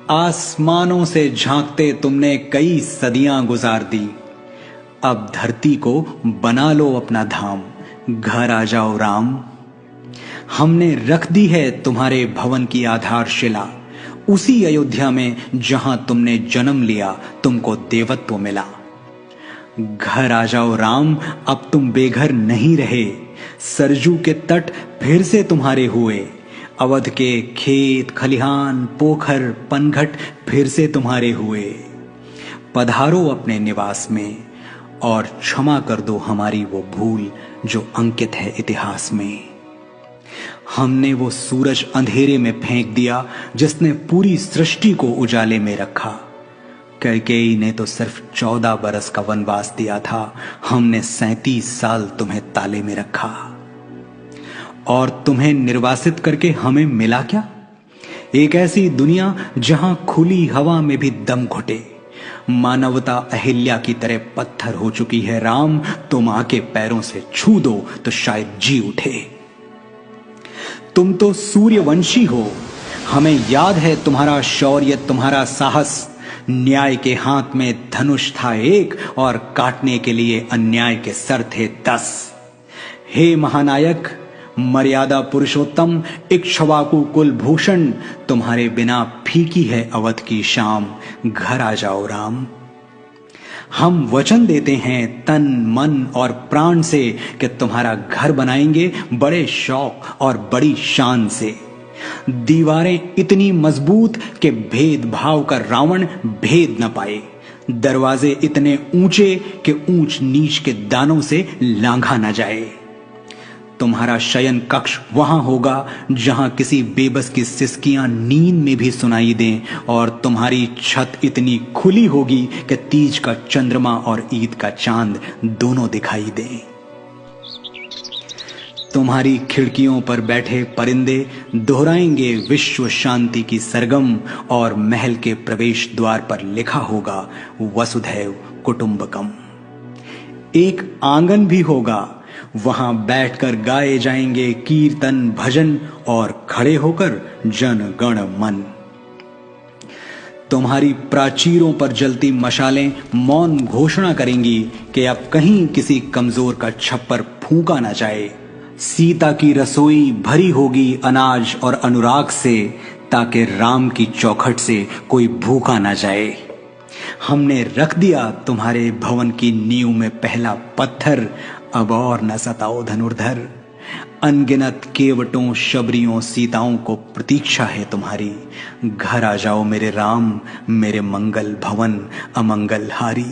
आसमानों से झांकते तुमने कई सदियां गुजार दी। अब धरती को बना लो अपना धाम, घर आ जाओ राम। हमने रख दी है तुम्हारे भवन की आधारशिला, उसी अयोध्या में जहां तुमने जन्म लिया तुमको देवत्व मिला। घर आ जाओ राम, अब तुम बेघर नहीं रहे, सरजू के तट फिर से तुम्हारे हुए। अवध के खेत खलिहान पोखर पनघट फिर से तुम्हारे हुए। पधारो अपने निवास में और क्षमा कर दो हमारी वो भूल जो अंकित है इतिहास में। हमने वो सूरज अंधेरे में फेंक दिया जिसने पूरी सृष्टि को उजाले में रखा। कैकेयी ने तो सिर्फ 14 बरस का वनवास दिया था, हमने 37 साल तुम्हें ताले में रखा। और तुम्हें निर्वासित करके हमें मिला क्या? एक ऐसी दुनिया जहां खुली हवा में भी दम घुटे। मानवता अहिल्या की तरह पत्थर हो चुकी है राम, तुम आके पैरों से छू दो तो शायद जी उठे। तुम तो सूर्यवंशी हो, हमें याद है तुम्हारा शौर्य तुम्हारा साहस। न्याय के हाथ में धनुष था एक और काटने के लिए अन्याय के सर थे 10। हे महानायक मर्यादा पुरुषोत्तम इक्ष्वाकु कुलभूषण, तुम्हारे बिना फीकी है अवध की शाम, घर आ जाओ राम। हम वचन देते हैं तन मन और प्राण से कि तुम्हारा घर बनाएंगे बड़े शौक और बड़ी शान से। दीवारें इतनी मजबूत कि भेदभाव का रावण भेद न पाए। दरवाजे इतने ऊंचे कि ऊंच नीच के दानों से लांघा न जाए। तुम्हारा शयन कक्ष वहां होगा जहां किसी बेबस की सिसकियां नींद में भी सुनाई दें, और तुम्हारी छत इतनी खुली होगी कि तीज का चंद्रमा और ईद का चांद दोनों दिखाई दें। तुम्हारी खिड़कियों पर बैठे परिंदे दोहराएंगे विश्व शांति की सरगम, और महल के प्रवेश द्वार पर लिखा होगा वसुधैव कुटुंबकम। एक आंगन भी होगा, वहां बैठकर गाए जाएंगे कीर्तन भजन और खड़े होकर जन गण मन। तुम्हारी प्राचीरों पर जलती मशालें मौन घोषणा करेंगी कि अब कहीं किसी कमजोर का छप्पर फूंका ना जाए। सीता की रसोई भरी होगी अनाज और अनुराग से, ताकि राम की चौखट से कोई भूखा ना जाए। हमने रख दिया तुम्हारे भवन की नींव में पहला पत्थर, अब और न सताओ धनुर्धर। अनगिनत केवटों शबरियों सीताओं को प्रतीक्षा है तुम्हारी, घर आ जाओ मेरे राम, मेरे मंगल भवन अमंगल हारी।